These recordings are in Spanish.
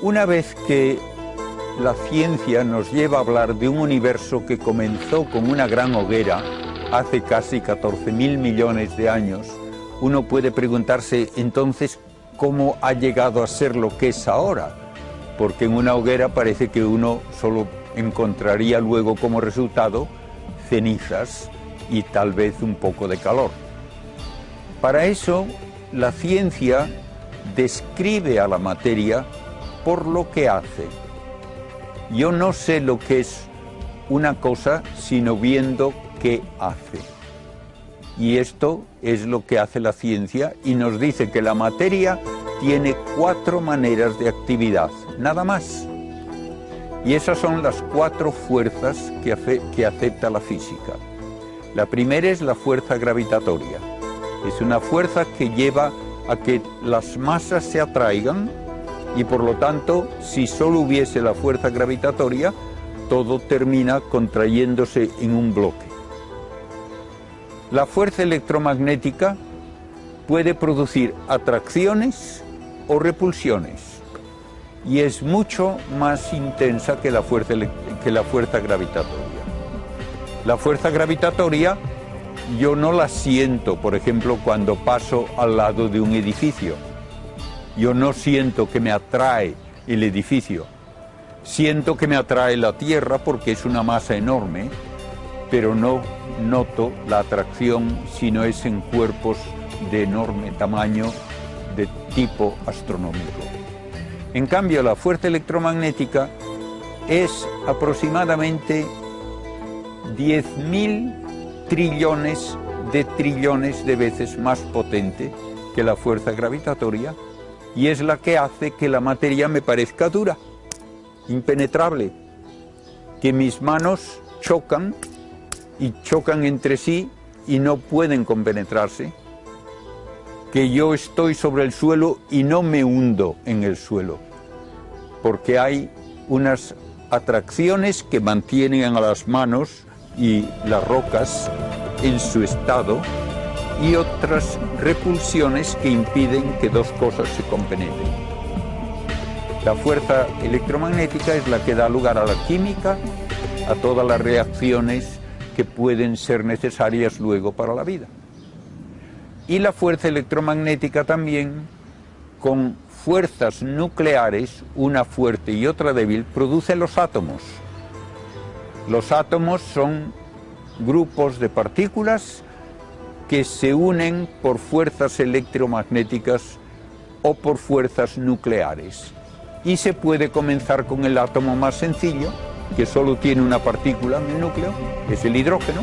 Una vez que la ciencia nos lleva a hablar de un universo que comenzó con una gran hoguera hace casi 14.000 millones de años, uno puede preguntarse entonces cómo ha llegado a ser lo que es ahora, porque en una hoguera parece que uno solo encontraría luego como resultado cenizas y tal vez un poco de calor. Para eso, la ciencia describe a la materia por lo que hace. Yo no sé lo que es una cosa sino viendo qué hace. Y esto es lo que hace la ciencia y nos dice que la materia tiene 4 maneras de actividad, nada más. Y esas son las 4 fuerzas que acepta la física. La primera es la fuerza gravitatoria. Es una fuerza que lleva a que las masas se atraigan y por lo tanto, si solo hubiese la fuerza gravitatoria, todo termina contrayéndose en un bloque. La fuerza electromagnética puede producir atracciones o repulsiones y es mucho más intensa que la fuerza gravitatoria. La fuerza gravitatoria yo no la siento, por ejemplo, cuando paso al lado de un edificio. Yo no siento que me atrae el edificio. Siento que me atrae la Tierra porque es una masa enorme, pero no noto la atracción si no es en cuerpos de enorme tamaño de tipo astronómico. En cambio, la fuerza electromagnética es aproximadamente 10.000 trillones de veces más potente que la fuerza gravitatoria y es la que hace que la materia me parezca dura, impenetrable, que mis manos chocan y chocan entre sí y no pueden compenetrarse, que yo estoy sobre el suelo y no me hundo en el suelo, porque hay unas atracciones que mantienen a las manos y las rocas en su estado y otras repulsiones que impiden que dos cosas se compenetren. La fuerza electromagnética es la que da lugar a la química, a todas las reacciones que pueden ser necesarias luego para la vida. Y la fuerza electromagnética también, con fuerzas nucleares, una fuerte y otra débil, produce los átomos. Los átomos son grupos de partículas que se unen por fuerzas electromagnéticas o por fuerzas nucleares. Y se puede comenzar con el átomo más sencillo, que solo tiene una partícula en el núcleo, es el hidrógeno,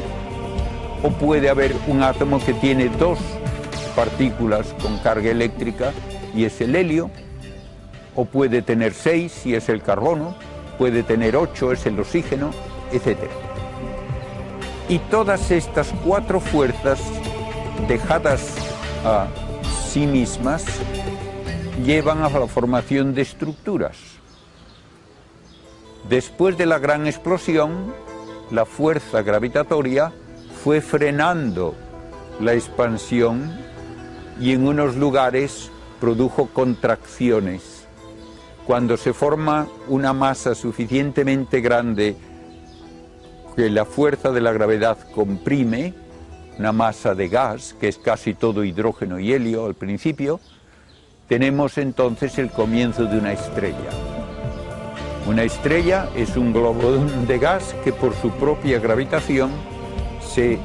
o puede haber un átomo que tiene 2 partículas con carga eléctrica y es el helio, o puede tener 6 y es el carbono, puede tener 8, es el oxígeno, etc. Y todas estas 4 fuerzas, dejadas a sí mismas, llevan a la formación de estructuras. Después de la gran explosión, la fuerza gravitatoria fue frenando la expansión y en unos lugares produjo contracciones. Cuando se forma una masa suficientemente grande que la fuerza de la gravedad comprime, una masa de gas, que es casi todo hidrógeno y helio al principio, tenemos entonces el comienzo de una estrella. Una estrella es un globo de gas que por su propia gravitación se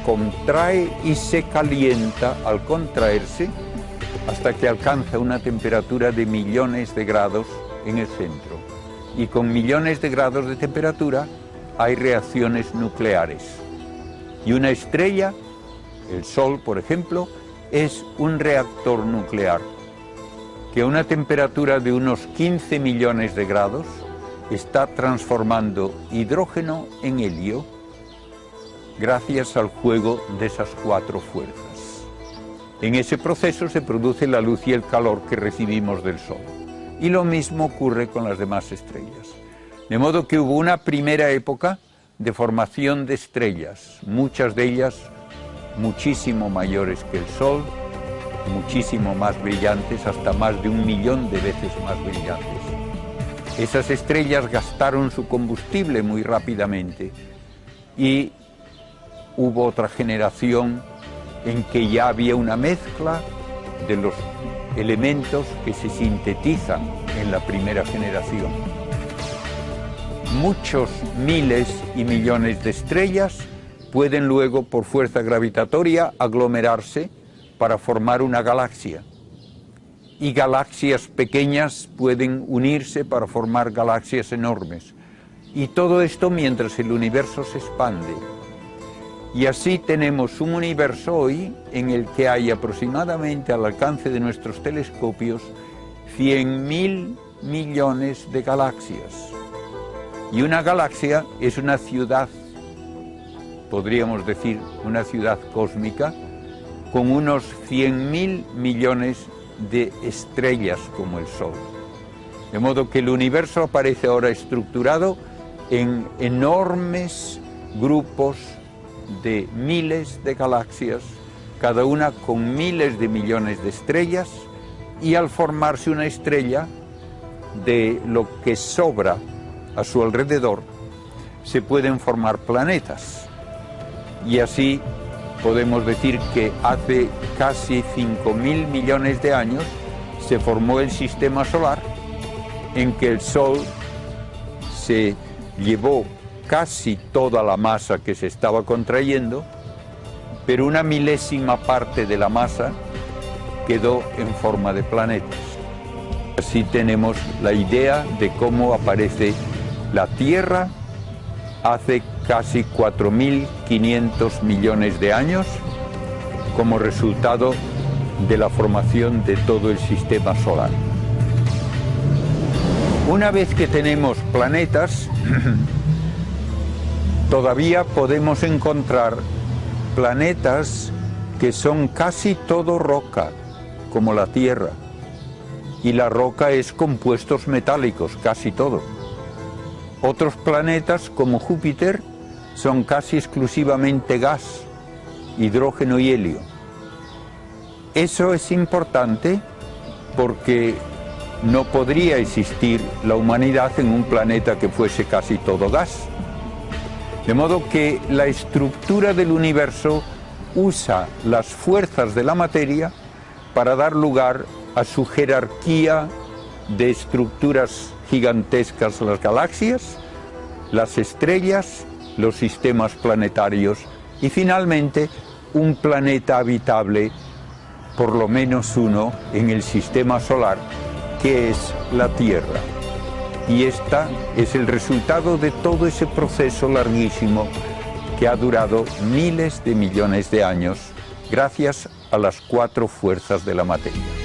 contrae y se calienta al contraerse hasta que alcanza una temperatura de millones de grados en el centro. Y con millones de grados de temperatura hay reacciones nucleares. Y una estrella, el Sol por ejemplo, es un reactor nuclear que a una temperatura de unos 15 millones de grados está transformando hidrógeno en helio gracias al juego de esas 4 fuerzas. En ese proceso se produce la luz y el calor que recibimos del Sol. Y lo mismo ocurre con las demás estrellas. De modo que hubo una primera época de formación de estrellas, muchas de ellas muchísimo mayores que el Sol, muchísimo más brillantes, hasta más de 1 millón de veces más brillantes. Esas estrellas gastaron su combustible muy rápidamente y hubo otra generación en que ya había una mezcla de los elementos que se sintetizan en la primera generación. Muchos miles y millones de estrellas pueden luego, por fuerza gravitatoria, aglomerarse para formar una galaxia. Y galaxias pequeñas pueden unirse para formar galaxias enormes. Y todo esto mientras el universo se expande. Y así tenemos un universo hoy en el que hay aproximadamente al alcance de nuestros telescopios 100.000 millones de galaxias. Y una galaxia es una ciudad, podríamos decir, una ciudad cósmica, con unos 100.000 millones de estrellas como el Sol. De modo que el universo aparece ahora estructurado en enormes grupos de miles de galaxias, cada una con miles de millones de estrellas, y al formarse una estrella, de lo que sobra a su alrededor, se pueden formar planetas. Y así podemos decir que hace casi 5.000 millones de años se formó el sistema solar, en que el Sol se llevó casi toda la masa que se estaba contrayendo, pero una milésima parte de la masa quedó en forma de planetas. Así tenemos la idea de cómo aparece la Tierra hace casi 4.500 millones de años como resultado de la formación de todo el sistema solar. Una vez que tenemos planetas, todavía podemos encontrar planetas que son casi todo roca, como la Tierra. Y la roca es compuestos metálicos, casi todo. Otros planetas, como Júpiter, son casi exclusivamente gas, hidrógeno y helio. Eso es importante porque no podría existir la humanidad en un planeta que fuese casi todo gas. De modo que la estructura del universo usa las fuerzas de la materia para dar lugar a su jerarquía de estructuras gigantescas, las galaxias, las estrellas, los sistemas planetarios y finalmente un planeta habitable, por lo menos uno, en el sistema solar, que es la Tierra. Y esta es el resultado de todo ese proceso larguísimo que ha durado miles de millones de años gracias a las 4 fuerzas de la materia.